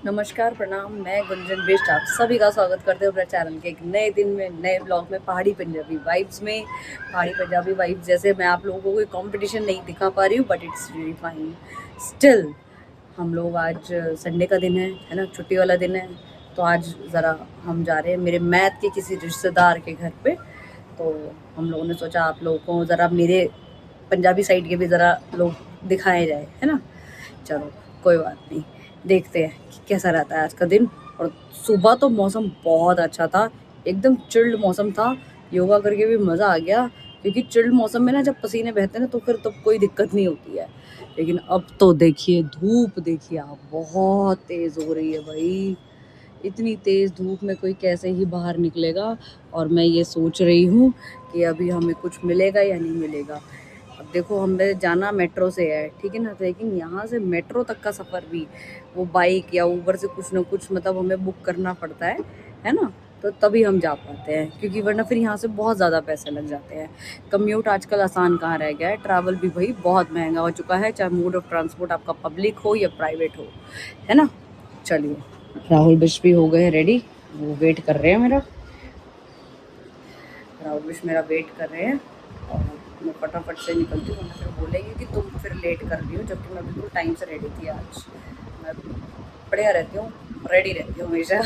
नमस्कार, प्रणाम। मैं गुंजन बिष्ट आप सभी का स्वागत करते हूँ अपने चैनल के एक नए दिन में, नए ब्लॉग में, पहाड़ी पंजाबी वाइब्स में। पहाड़ी पंजाबी वाइब्स जैसे मैं आप लोगों को कोई कंपटीशन नहीं दिखा पा रही हूँ, but it's really fine still. हम लोग आज संडे का दिन है ना, छुट्टी वाला दिन है। तो आज ज़रा हम जा रहे हैं मेरे मैथ के किसी रिश्तेदार के घर पे। तो हम लोगों ने सोचा आप लोगों को ज़रा मेरे पंजाबी साइड के भी ज़रा लोग दिखाए जाए, है ना। चलो, कोई बात नहीं, देखते हैं कि कैसा रहता है आज का दिन। और सुबह तो मौसम बहुत अच्छा था, एकदम चिल्ड मौसम था। योगा करके भी मज़ा आ गया, क्योंकि चिल्ड मौसम में ना जब पसीने बहते हैं ना तो फिर तो कोई दिक्कत नहीं होती है। लेकिन अब तो देखिए, धूप देखिए आप, बहुत तेज़ हो रही है भाई। इतनी तेज़ धूप में कोई कैसे ही बाहर निकलेगा। और मैं ये सोच रही हूँ कि अभी हमें कुछ मिलेगा या नहीं मिलेगा। अब देखो, हमें जाना मेट्रो से है, ठीक है ना। लेकिन यहाँ से मेट्रो तक का सफ़र भी वो बाइक या ऊबर से कुछ ना कुछ मतलब हमें बुक करना पड़ता है ना। तो तभी हम जा पाते हैं, क्योंकि वरना फिर यहाँ से बहुत ज़्यादा पैसे लग जाते हैं। कम्यूट आजकल आसान कहाँ रह गया है, ट्रैवल भी भाई बहुत महंगा हो चुका है, चाहे मोड ऑफ ट्रांसपोर्ट आपका पब्लिक हो या प्राइवेट हो, है ना। चलिए, राहुल बिश भी हो गए रेडी, वो वेट कर रहे हैं मेरा। राहुल बिश मेरा वेट कर रहे हैं और मैं फटाफट से निकलती हूँ, वरना फिर बोलेंगे कि तुम फिर लेट कर रही हो, जबकि मैं बिल्कुल टाइम से रेडी थी आज। मैं बढ़िया रहती हूँ, रेडी रहती हूँ हमेशा।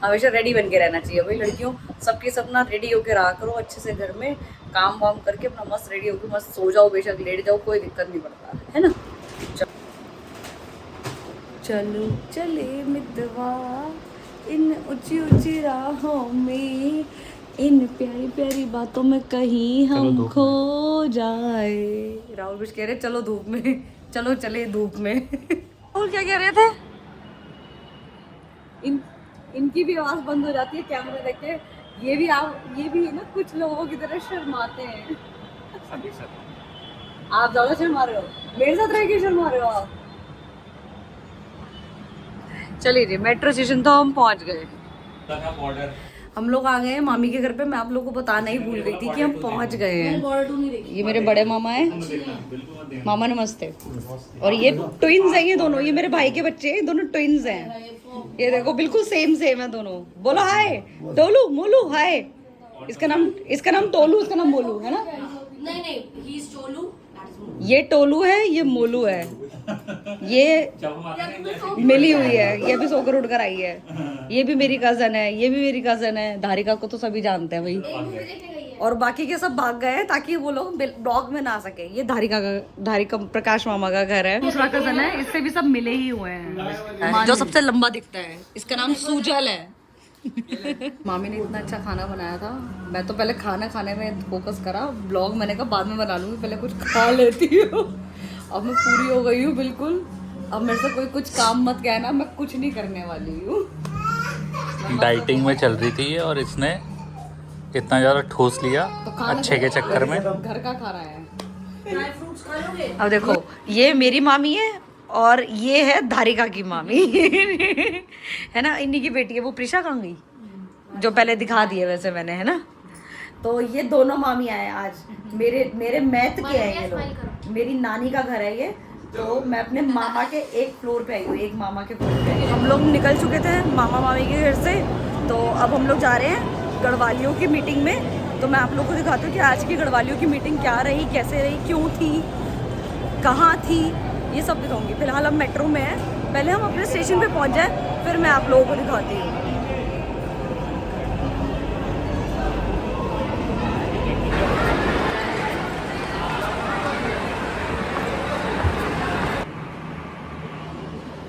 हमेशा रेडी बन के रहना चाहिए भाई लड़कियों। सबके सब ना रेडी होके रहा करो अच्छे से, घर में काम वाम करके अपना मस्त रेडी होकर मस्त सो जाओ, बेशक लेट जाओ, कोई दिक्कत नहीं पड़ता, है ना। चलो चले मितवा इन ऊंची ऊंची राहों में, इन प्यारी प्यारी बातों में कहीं हम खो जाए। राहुल कुछ कह रहे चलो धूप में, चलो चले धूप में। और क्या कह रहे थे? इनकी भी आवाज बंद हो जाती है कैमरे देख के। ये भी ना कुछ लोगों की तरह शर्माते हैं। आप ज्यादा शर्मा रहे हो, मेरे साथ रह के शर्मा रहे हो आप। चलिए जी, मेट्रो स्टेशन तो हम पहुंच गए। हम लोग आ गए हैं मामी के घर पे। मैं आप लोगों को बताना ही भूल गई थी कि हम पहुंच गए हैं। ये मेरे बड़े मामा हैं, मामा नमस्ते। और ये ट्विन्स हैं, ये दोनों, ये मेरे भाई के बच्चे हैं, दोनों ट्विन्स हैं। ये देखो बिल्कुल सेम सेम है दोनों। बोलो हाय टोलू मोलू, हाय। इसका नाम टोलू, इसका नाम मोलू है ना। नहीं नहीं, ही इज टोलू, ये टोलू है, ये मोलू है, ये मिली हुई है, ये भी सोकर उठकर आई है। ये भी मेरी कजन है, ये भी मेरी कजन है। धारिका को तो सभी जानते हैं भाई, और बाकी के सब भाग गए हैं ताकि वो लोग ब्लॉग में ना आ सके। ये धारिका प्रकाश मामा का घर है, दूसरा कजन है, इससे भी सब मिले ही हुए हैं। जो सबसे लंबा दिखता है, इसका नाम सुजल है। मामी ने इतना अच्छा खाना बनाया था। मैं तो पहले खाना खाने में फोकस करा, ब्लॉग मैंने कहा बाद में बना लूंगी, पहले कुछ खा लेती हूँ। अब मैं पूरी हो गई हूँ बिल्कुल। अब मेरे से कोई कुछ काम मत कहना, मैं कुछ नहीं करने वाली हूँ। डाइटिंग में चल रही थी ये, और इसने इतना ज़्यादा ठूस लिया तो अच्छे के चक्कर में। घर का खा रहा है। अब देखो, ये मेरी मामी है और ये है धारिका की मामी। है ना, इन्हीं की बेटी है। वो प्रिशा कहाँ गई, जो पहले दिखा दी है वैसे मैंने, है ना। तो ये दोनों मामी आए आज, मेरे मैथ के हैं ये लोग। मेरी नानी का घर है ये। तो मैं अपने मामा के एक फ्लोर पे आई हूँ, एक मामा के फ्लोर पे। हम लोग निकल चुके थे मामा मामी के घर से। तो अब हम लोग जा रहे हैं गढ़वालियों की मीटिंग में। तो मैं आप लोग को दिखाती हूँ कि आज की गढ़वालियों की मीटिंग क्या रही, कैसे रही, क्यों थी, कहाँ थी, ये सब दिखाऊंगी। फिलहाल हम मेट्रो में हैं, पहले हम अपने स्टेशन पे पहुँच जाए, फिर मैं आप लोगों को दिखाती हूँ।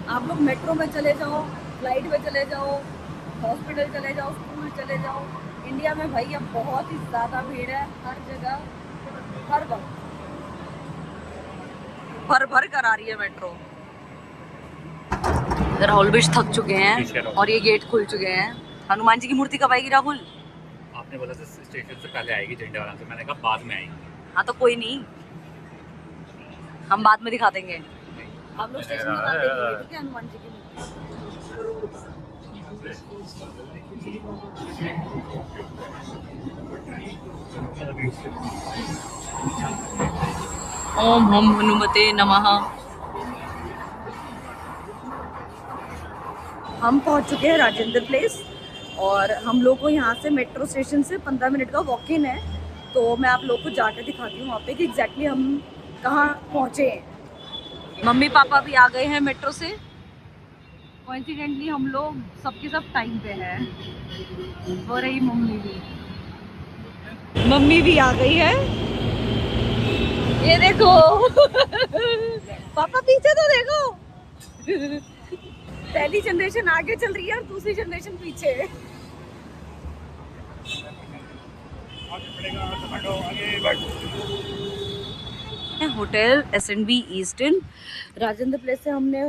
आप लोग मेट्रो में चले जाओ, फ्लाइट में चले जाओ, हॉस्पिटल चले जाओ, स्कूल चले जाओ, इंडिया में भाई अब बहुत ही ज़्यादा भीड़ है हर जगह, हर वक्त भर भर कर आ रही है मेट्रो। राहुल भी थक चुके हैं और ये गेट खुल चुके हैं। हनुमान जी की मूर्ति कब आएगी राहुल? आपने बोला था स्टेशन से पहले आएगी झंडे वाला से, मैंने कहा बाद में आएगी। हाँ तो कोई नहीं, हम बाद में दिखा देंगे। आप लोग स्टेशन में बात देखेंगे, ठीक है, हनुमान जी की मूर्ति। ओम हम हनुमते नमः। हम पहुंच चुके हैं राजेंद्र प्लेस और हम लोग को यहाँ से मेट्रो स्टेशन से 15 मिनट का वॉक इन है। तो मैं आप लोग को जाकर दिखाती हूँ वहाँ पे कि एग्जैक्टली हम कहाँ पहुँचे हैं। मम्मी पापा भी आ गए हैं मेट्रो से। कोइंसिडेंटली हम लोग सबके सब टाइम पे हैं। हो रही मम्मी भी आ गई है। ये देखो पापा पीछे तो देखो। पहली जनरेशन आगे चल रही है और दूसरी जनरेशन पीछे। Hotel S&B eastern Rajendra place से हमने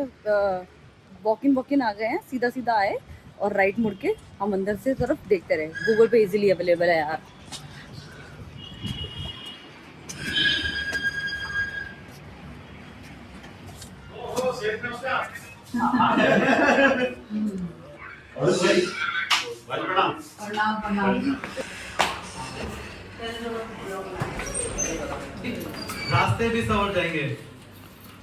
वॉक इन आ गए हैं। सीधा सीधा आए और राइट मुड़ के हम अंदर से तरफ देखते रहे। गूगल पे इजीली अवेलेबल है यार। रास्ते भी सवर जाएंगे।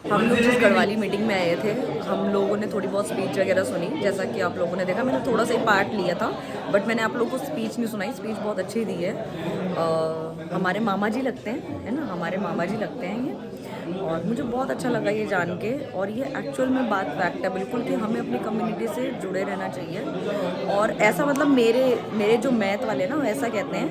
हम लोग जिस गढ़वाली मीटिंग में आए थे हम लोगों ने थोड़ी बहुत स्पीच वगैरह सुनी। जैसा कि आप लोगों ने देखा मैंने थोड़ा सा ही पार्ट लिया था बट मैंने आप लोगों को स्पीच नहीं सुनाई। स्पीच बहुत अच्छी दी है। हमारे मामा जी लगते हैं, है ना, हमारे मामा जी लगते हैं ये। और मुझे बहुत अच्छा लगा ये जान के। और ये एक्चुअल में बात फैक्ट है बिल्कुल कि हमें अपनी कम्युनिटी से जुड़े रहना चाहिए। और ऐसा मतलब मेरे जो मैथ वाले ना ऐसा कहते हैं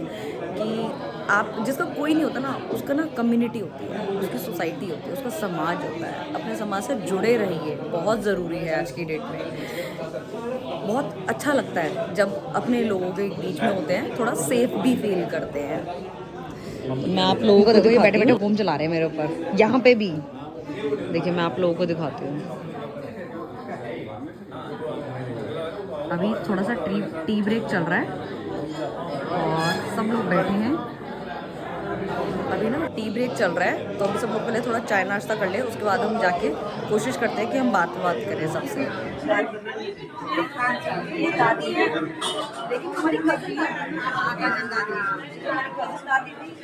कि आप जिसका कोई नहीं होता ना उसका ना कम्युनिटी होती है, उसकी सोसाइटी होती है, उसका समाज होता है। अपने समाज से जुड़े रहिए, बहुत ज़रूरी है आज की डेट में। बहुत अच्छा लगता है जब अपने लोगों के बीच में होते हैं, थोड़ा सेफ भी फील करते हैं। मैं आप लोगों को देखो ये बैठे बैठे फोन चला रहे हैं मेरे ऊपर। यहाँ पे भी देखिए मैं आप लोगों को दिखाती हूँ। अभी थोड़ा सा टी ब्रेक चल रहा है और सब लोग बैठे हैं। अभी ना टी ब्रेक चल रहा है तो अभी सब लोग पहले थोड़ा चाय नाश्ता कर ले, उसके बाद हम जाके कोशिश करते हैं कि हम बात करें सबसे। ये दादी है लेकिन हमारी कज़न है,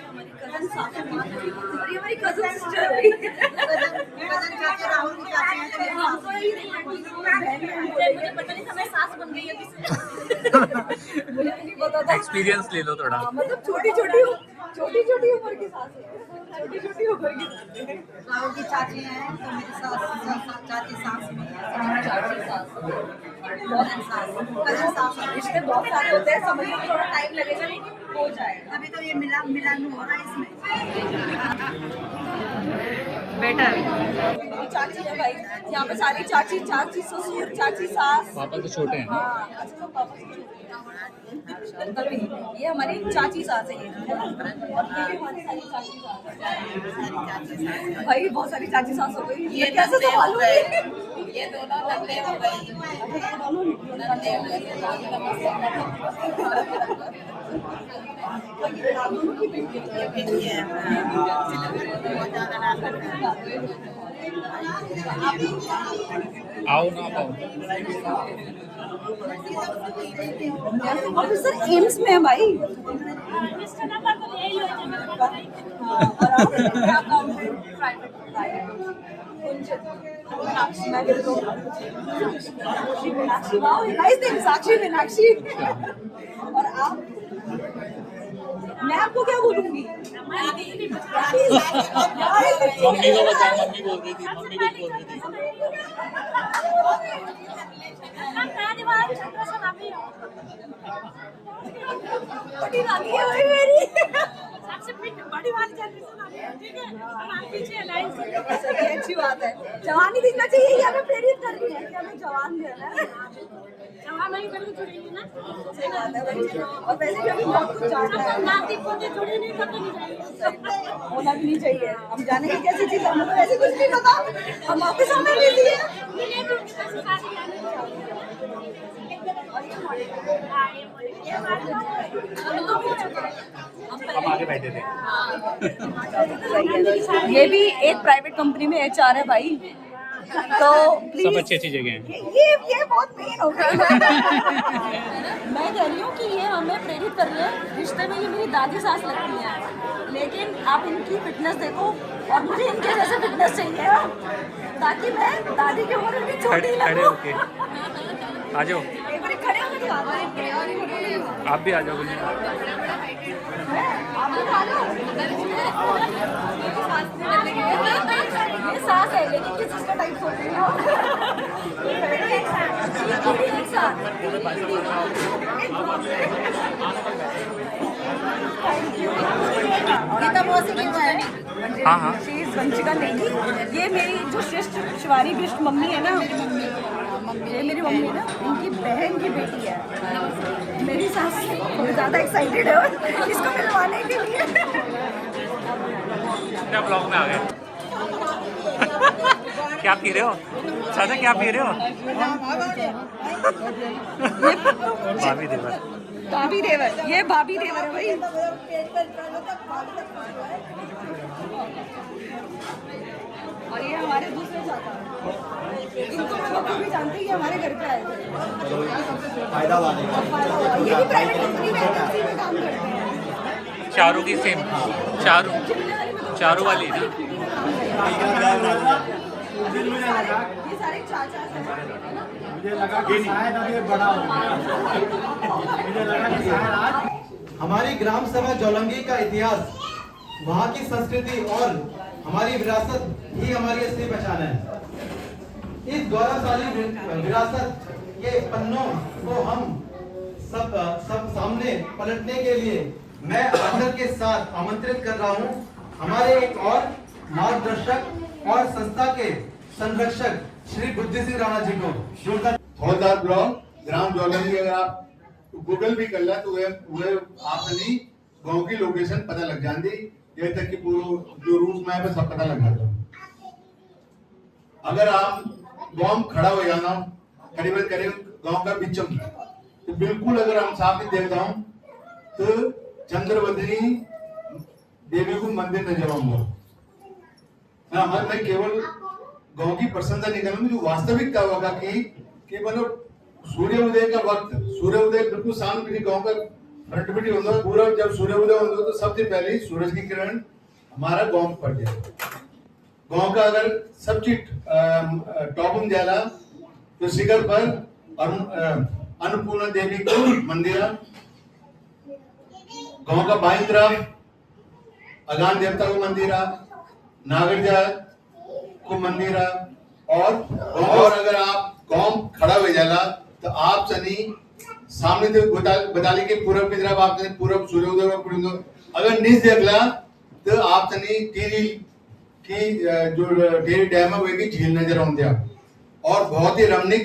हमारी कज़न सासू माँ और ये हमारी कज़न सिस्टर है। मुझे पता नहीं था मैं सास बन गई अभी। मुझे नहीं पता था। एक्सपीरियंस ले लो थोड़ा। मतलब छोटी छोटी उम्र की सास है। छोटी उम्र की गाँव की चाची हैं तो मेरी सास चाची सास कजन सास रिश्ते बहुत सारे होते हैं, समझने में थोड़ा टाइम लगेगा लेकिन हो जाएगा। अभी तो ये मिलन हो रहा है इसमें। बेटर मेरी चाची है भाई, यहाँ पे सारी चाची ससुर चाची सास। पापा तो छोटे हैं। हाँ अच्छा तो पापा से छोटे हैं। तभी ये हमारी चाची सास है ये, और ये भी हमारी सारी चाची सास है। भाई बहुत सारी चाची सास हो गई। ये कैसे संभालूंगी? ये दोनों नन्हे हो गए। आओ ना आओ। ऑफिसर एम्स में है भाई। साक्षी मीनाक्षी। और आप, मैं आपको क्या बोलूंगी? मम्मी को बता, मम्मी बोल रही थी, मम्मी कुछ बोल रही थी। बड़ी नानी है भाई मेरी। सबसे बड़ी वाली जनरेशन आ गई है, ठीक है? और आप पीछे लाइन से। सही अच्छी बात है। जवानी दिखना चाहिए, ये हमें प्रेरित कर रही है कि हमें जवान रहना है। जवान नहीं करके जुड़ेंगे ना। सही बात है भाई। और वैसे भी अभी बहुत कुछ जानना है, नाती पोते जुड़े नहीं तो नहीं जाएंगे। होना भी नहीं चाहिए। हम जाने की कैसी चीज, हमें तो ऐसे कुछ नहीं पता। हम ऑफिस में बिजी हैं। हम आगे बैठे थे। ये भी एक प्राइवेट कंपनी में HR है भाई। तो सब प्लीज अच्छी अच्छी जगह हैं। ये बहुत मेन हो गया। मैं कह रही हूँ कि ये हमें प्रेरित कर रही है, रिश्ते में ये मेरी दादी सास लगती हैं, लेकिन आप इनकी फिटनेस देखो और मुझे इनके जैसे फिटनेस चाहिए ताकि मैं दादी की उम्र में छोटी खड़े लगूं। होके आ जाओ, एक बार खड़े होके दिखा दो। आप भी आ जाओ। आप भी खा लो। ये सास है लेकिन किस चीज का टाइप सोच रही हो? एक साथ। गीता मौसी की है। हाँ, हाँ। She is Vanshika Negi. ये मेरी जो श्रेष्ठ शिवानी बिष्ट मम्मी है ना, ये मेरी मम्मी है ना, इनकी बहन की बेटी है। मेरी सास बहुत ज़्यादा एक्साइटेड है इसको मिलवाने के लिए। क्या ब्लॉग में आ गए? क्या पी रहे हो सादा, क्या पी रहे हो? भाभी देवर। भाभी देवर, ये भाभी देवर है भाई। और ये हमारे दूसरे चाचा, इनको मैं बखूबी जानती, ये हमारे घर पे आए थे। फायदा वाले ये भी प्राइवेट कंपनी में एजेंसी में काम करते हैं। चारू की सेम, चारू वाली ना। ये सारे चाचा हैं। मुझे लगा कि शायद अब ये बड़ा हो गया। मुझे लगा कि शायद आज हमारी ग्राम सभा जोलंगी का इतिहास, वहाँ की संस्कृति और हमारी विरासत ही हमारी असली पहचान है। इस गौरवशाली विरासत के पन्नों को हम सब सामने पलटने के लिए मैं आदर के साथ आमंत्रित कर रहा हूँ हमारे एक और मार्गदर्शक और संस्था के संरक्षक श्री बुद्धि सिंह राणा जी को। फौजदार ब्लॉक ग्राम जोलंगी, अगर आप गूगल भी कर ला तो वे आपने गांव की लोकेशन पता लग जाती, ये तक कि पूरा जो रूट मैप है सब पता लग जाता। अगर आप गांव में खड़ा हो जाना करीबन गांव का बिचम, तो बिल्कुल अगर हम सामने देखता हूं तो चंद्रवदनी देवी को मंदिर नजर आऊंगा। मैं केवल गांव की प्रशंसा नहीं करूंगा, जो वास्तविकता होगा कि मतलब सूर्योदय का वक्त, सूर्योदय बिल्कुल सामने मेरे गांव का फ्रंट में होता है। पूरा जब सूर्योदय होता है तो सबसे पहले सूरज की किरण हमारा गांव में पड़ जाए। गांव का अगर सब चीज टॉप में जाला तो शिखर पर अन्नपूर्णा देवी को मंदिर, गांव का बाईं तरफ अगान देवता को मंदिर, नागर जात को मंदिर, और अगर आप गांव खड़ा हो जाला तो आप सनी सामने तो बताली के पूरब की तरफ आप पूरब सूर्योदय में, अगर नीचे देखला तो आप सनी टीरी की जो टेरी डैम है वही झील नजर आते हैं और बहुत ही रमणीक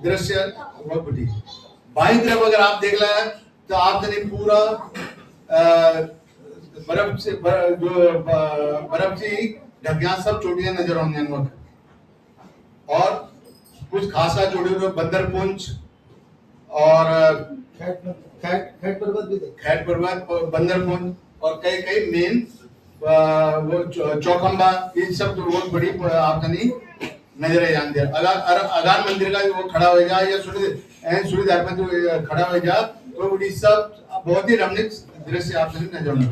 दृश्य बहुत बड़ी। बाईं तरफ अगर आप देख ला तो आप सनी पूरा बर्फ से बर्फ से ढकिया सब चोटियां नजर आती हैं और कुछ खासा चोटी हुए बंदरपुंज और खैट पर्वत बंदरपुंज और कई मेन वो चौखंबा, ये सब तो बहुत बड़ी आप नहीं नजर आ जाते हैं। अगार मंदिर का वो खड़ा हो जाए या सूर्यदार में जो खड़ा हो जाए तो बड़ी सब बहुत ही रमणीक दृश्य आप नजर आते।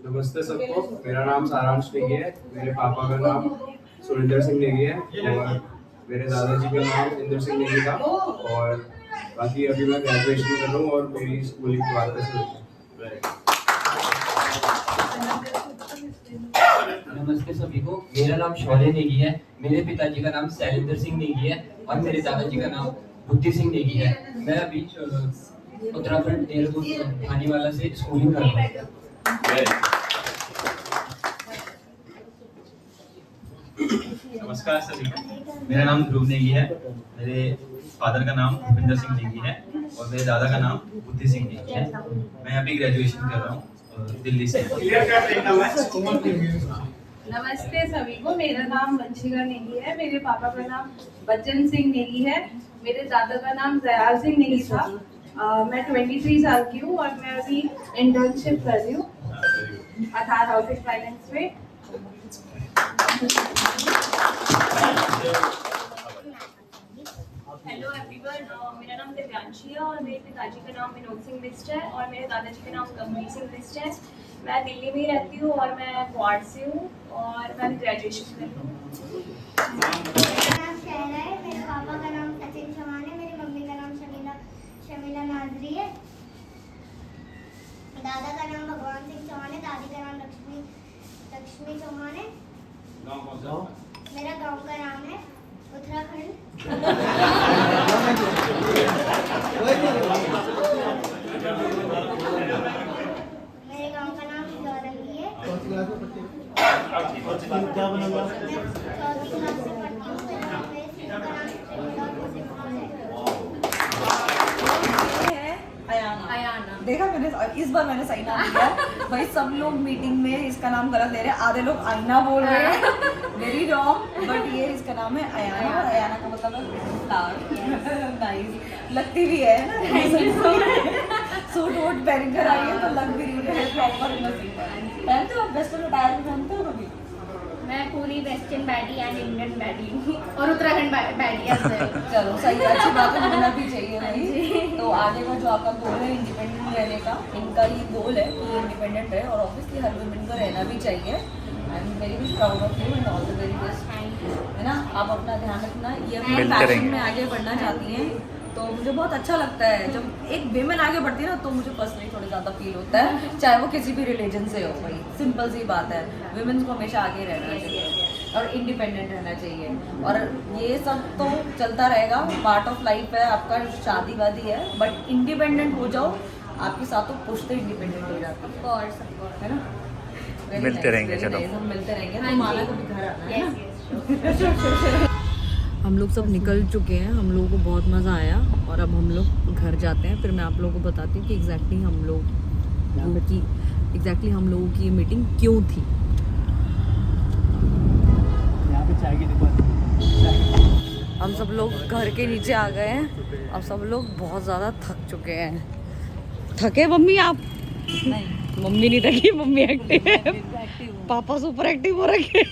नमस्ते सबको, मेरा नाम सारांश नेगी है। मेरे पापा का नाम सुरेंद्र सिंह नेगी है और मेरे दादाजी का नाम इंद्र सिंह नेगी था। और बाकी अभी मैं ग्रेजुएशन कर रहा हूँ और मेरी स्कूलिंग वापस नमस्ते सभी को, मेरा नाम शौर्य नेगी है। मेरे पिताजी का नाम शैलेंद्र सिंह नेगी है और मेरे दादाजी का नाम बुद्धि सिंह नेगी है। मैं अभी उत्तराखंड देहरादून भानीवाला से स्कूलिंग कर रहा हूँ। नमस्कार सभी को, मेरा नाम ध्रुव नेगी है। मेरे फादर का नाम भूपिंदर सिंह नेगी है और मेरे दादा का नाम बुद्धि सिंह नेगी है। मैं अभी ग्रेजुएशन कर रहा हूँ दिल्ली से। नमस्ते सभी को, मेरा नाम वंशिका नेगी है। मेरे पापा का नाम बच्चन सिंह नेगी है। मेरे दादा का नाम दयाल सिंह नेगी था। मैं 23 साल की हूँ और मैं अभी इंटर्नशिप कर रही हूँ आधार हाउसिंग फाइनेंस में। हेलो एवरीवन, मेरा नाम दिव्यांशी है और मेरे पिताजी का नाम विनोद सिंह बिस्ट है और मेरे दादाजी का नाम गंभीर सिंह बिस्ट है। मैं दिल्ली में ही रहती हूँ और मैं क्वाड से हूँ और मैं ग्रेजुएशन कर रही हूँ। मेरा नाम शहरा है, मेरे पापा का नाम सचिन चौहान है, मेरी मम्मी का नाम शमीला नाजरी है, दादा का नाम भगवान सिंह चौहान है, दादी का नाम लक्ष्मी चौहान है। मेरा गांव का नाम है उत्तराखंड। मेरे गांव का नाम जोलंगी है। मैं चौथी क्लास से पढ़ती हूँ। मेरे स्कूल का नाम अयाना। देखा मैंने, इस बार मैंने सही नाम लिया भाई। सब लोग मीटिंग में इसका नाम गलत ले रहे हैं, आधे लोग आईना बोल रहे हैं, वेरी रॉन्ग, बट ये इसका नाम है अयाना और अयाना का मतलब है फ्लावर। नाइस, लगती भी है ना, सूट वूट पहन कर आई है तो लग भी रही है प्रॉपर। पहनते हो वेस्टर्न अटायर में, पहनते हो कभी? मैं पूरी western baddie and Indian baddie हूँ और उत्तराखंड बैडी है। चलो सही, अच्छी बात है, होना भी चाहिए भाई। तो आगे का जो आपका गोल है इंडिपेंडेंट रहने का, इनका ये गोल है कि इंडिपेंडेंट है और ऑब्वियसली हर वुमेन को रहना भी चाहिए। I am very much proud of you and all the very best, है ना। आप अपना ध्यान रखना। ये अपने पैशन में आगे बढ़ना चाहती हैं तो मुझे बहुत अच्छा लगता है जब एक वेमेन आगे बढ़ती है ना, तो मुझे पर्सनली थोड़ा ज़्यादा फील होता है, चाहे वो किसी भी रिलीजन से हो। भाई सिंपल सी बात है, विमेंस को हमेशा आगे रहना चाहिए और इंडिपेंडेंट रहना चाहिए। और ये सब तो चलता रहेगा, पार्ट ऑफ लाइफ है आपका, शादी वादी है, बट इंडिपेंडेंट हो जाओ। आपके साथ तो पुश्ते इंडिपेंडेंट हो जाती है ना। मिलते रहेंगे, चलो हम मिलते रहेंगे। तो माला कभी घर आना है ना। हम लोग सब निकल चुके हैं, हम लोगों को बहुत मज़ा आया और अब हम लोग घर जाते हैं। फिर मैं आप लोगों को बताती हूँ कि एग्जैक्टली हम लोगों की ये मीटिंग क्यों थी। यहाँ पे चाय की दुकान। हम सब लोग घर के नीचे आ गए हैं। अब सब लोग बहुत ज़्यादा थक चुके हैं। थके मम्मी आप? नहीं, मम्मी नहीं थकी, मम्मी एक्टिव है, पापा सुपर एक्टिव हो रखे।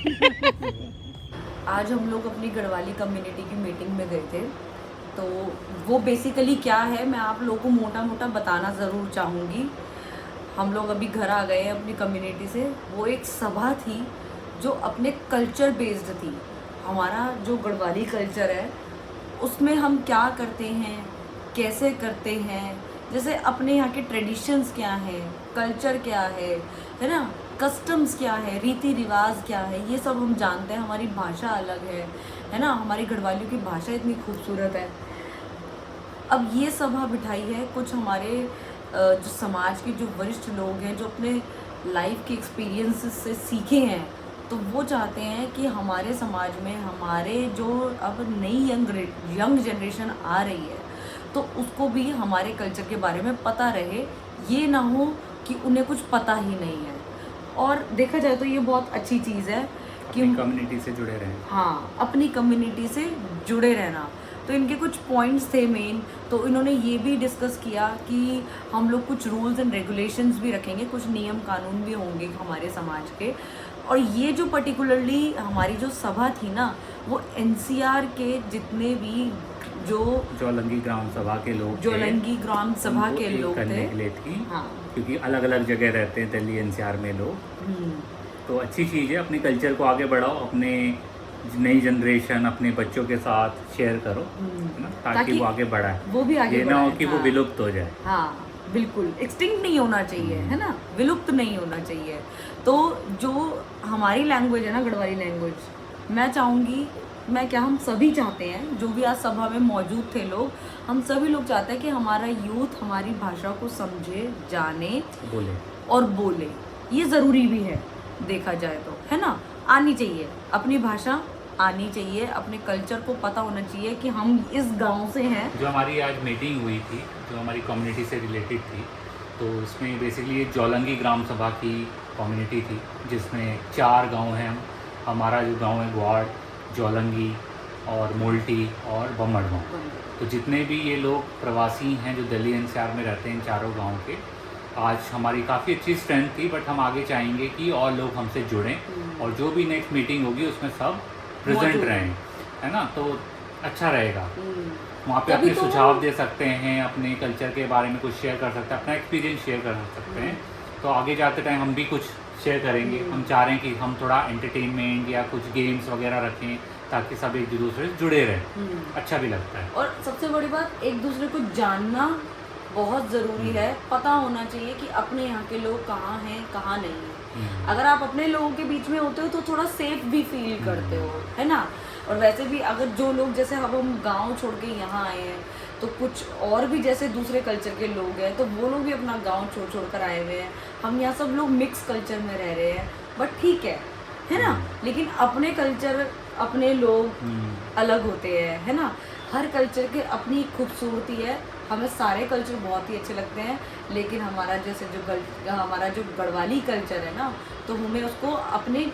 आज हम लोग अपनी गढ़वाली कम्युनिटी की मीटिंग में गए थे, तो वो बेसिकली क्या है मैं आप लोगों को मोटा मोटा बताना ज़रूर चाहूँगी। हम लोग अभी घर आ गए हैं अपनी कम्युनिटी से। वो एक सभा थी जो अपने कल्चर बेस्ड थी। हमारा जो गढ़वाली कल्चर है उसमें हम क्या करते हैं, कैसे करते हैं, जैसे अपने यहाँ के ट्रेडिशंस क्या हैं, कल्चर क्या है ना, कस्टम्स क्या है, रीति रिवाज क्या है, ये सब हम जानते हैं। हमारी भाषा अलग है ना। हमारी गढ़वालियों की भाषा इतनी खूबसूरत है। अब ये सभा बिठाई है कुछ हमारे जो समाज के जो वरिष्ठ लोग हैं, जो अपने लाइफ के एक्सपीरियंसेस से सीखे हैं, तो वो चाहते हैं कि हमारे समाज में हमारे जो अब नई यंग जनरेशन आ रही है तो उसको भी हमारे कल्चर के बारे में पता रहे। ये ना हो कि उन्हें कुछ पता ही नहीं है। और देखा जाए तो ये बहुत अच्छी चीज़ है कि कम्युनिटी से जुड़े रहें। हाँ, अपनी कम्युनिटी से जुड़े रहना। तो इनके कुछ पॉइंट्स थे मेन, तो इन्होंने ये भी डिस्कस किया कि हम लोग कुछ रूल्स एंड रेगुलेशंस भी रखेंगे, कुछ नियम कानून भी होंगे हमारे समाज के। और ये जो पर्टिकुलरली हमारी जो सभा थी ना, वो एनसीआर के जितने भी जो जोलंगी ग्राम सभा के लोग करने के लिए थी। हाँ, क्योंकि अलग अलग जगह रहते हैं दिल्ली एनसीआर में लोग। तो अच्छी चीज़ है, अपने कल्चर को आगे बढ़ाओ, अपने नई जनरेशन अपने बच्चों के साथ शेयर करो, है ना, ताकि वो आगे बढ़ाए, वो भी आगे ये ना हो कि वो विलुप्त हो जाए। हाँ बिल्कुल, एक्सटिंक्ट नहीं होना चाहिए, है ना, विलुप्त नहीं होना चाहिए। तो जो हमारी लैंग्वेज है ना, गढ़वाली लैंग्वेज, मैं चाहूँगी, मैं क्या, हम सभी चाहते हैं, जो भी आज सभा में मौजूद थे लोग, हम सभी लोग चाहते हैं कि हमारा यूथ हमारी भाषा को समझे, जाने, बोले। ये ज़रूरी भी है देखा जाए तो, है ना। आनी चाहिए, अपनी भाषा आनी चाहिए, अपने कल्चर को पता होना चाहिए कि हम इस गांव से हैं। जो हमारी आज मीटिंग हुई थी, जो हमारी कम्युनिटी से रिलेटेड थी, तो इसमें बेसिकली जोलंगी ग्राम सभा की कम्युनिटी थी, जिसमें 4 गांव हैं। हमारा जो गांव है ग्वाड़, जोलंगी और मोल्टी और बम्मड़ गाँव। तो जितने भी ये लोग प्रवासी हैं जो दिल्ली एनसीआर में रहते हैं, इन चारों गाँव के, आज हमारी काफ़ी अच्छी स्ट्रेंथ थी, बट हम आगे चाहेंगे कि और लोग हमसे जुड़ें और जो भी नेक्स्ट मीटिंग होगी उसमें सब प्रेजेंट रहें, है ना, तो अच्छा रहेगा। वहाँ पे अपने सुझाव दे सकते हैं, अपने कल्चर के बारे में कुछ शेयर कर सकते हैं, अपना एक्सपीरियंस शेयर कर सकते हैं। तो आगे जाते टाइम हम भी कुछ शेयर करेंगे। हम चाह रहे हैं कि हम थोड़ा एंटरटेनमेंट या कुछ गेम्स वगैरह रखें ताकि सब एक दूसरे से जुड़े रहें, अच्छा भी लगता है। और सबसे बड़ी बात, एक दूसरे को जानना बहुत ज़रूरी है। पता होना चाहिए कि अपने यहाँ के लोग कहाँ हैं, कहाँ नहीं हैं। अगर आप अपने लोगों के बीच में होते हो तो थोड़ा सेफ भी फील करते हो, है ना। और वैसे भी अगर जो लोग, जैसे अब हम गांव छोड़ के यहाँ आए हैं, तो कुछ और भी जैसे दूसरे कल्चर के लोग हैं, तो वो लोग भी अपना गांव छोड़ कर आए हुए हैं। हम यहाँ सब लोग मिक्स कल्चर में रह रहे हैं, बट ठीक है ना। लेकिन अपने कल्चर, अपने लोग अलग होते हैं, है ना। हर कल्चर के अपनी एक खूबसूरती है। हमें सारे कल्चर बहुत ही अच्छे लगते हैं, लेकिन हमारा जैसे हमारा जो गढ़वाली कल्चर है ना, तो हमें उसको अपने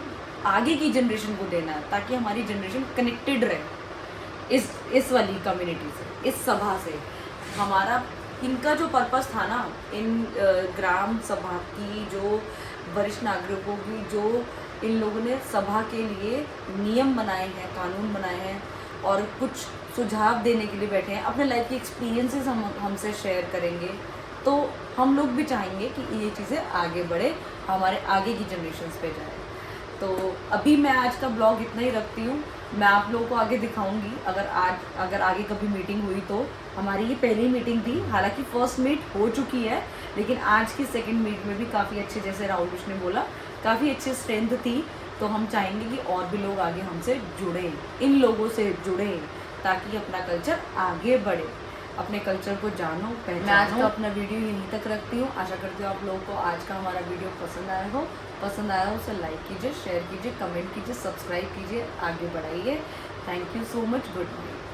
आगे की जनरेशन को देना है, ताकि हमारी जनरेशन कनेक्टेड रहे इस वाली कम्युनिटी से, इस सभा से। हमारा इनका जो पर्पस था ना, इन ग्राम सभा की, जो वरिष्ठ नागरिकों की, जो इन लोगों ने सभा के लिए नियम बनाए हैं, कानून बनाए हैं और कुछ सुझाव देने के लिए बैठे हैं, अपने लाइफ की एक्सपीरियंसेस हमसे शेयर करेंगे, तो हम लोग भी चाहेंगे कि ये चीज़ें आगे बढ़े, हमारे आगे की जनरेशन्स पे जाए। तो अभी मैं आज का ब्लॉग इतना ही रखती हूँ। मैं आप लोगों को आगे दिखाऊंगी, अगर आगे कभी मीटिंग हुई तो। हमारी ये पहली मीटिंग थी, हालांकि फर्स्ट मीट हो चुकी है, लेकिन आज की सेकंड मीट में भी काफ़ी अच्छे, जैसे राहुल ने बोला, काफ़ी अच्छी स्ट्रेंथ थी। तो हम चाहेंगे कि और भी लोग आगे हमसे जुड़ें, इन लोगों से जुड़ें, ताकि अपना कल्चर आगे बढ़े। अपने कल्चर को जानो, पहचानो। मैं आज का अपना वीडियो यहीं तक रखती हूँ। आशा करती हूँ आप लोगों को आज का हमारा वीडियो पसंद आया हो। उसे लाइक कीजिए, शेयर कीजिए, कमेंट कीजिए, सब्सक्राइब कीजिए, आगे बढ़ाइए। Thank you so much. Good night.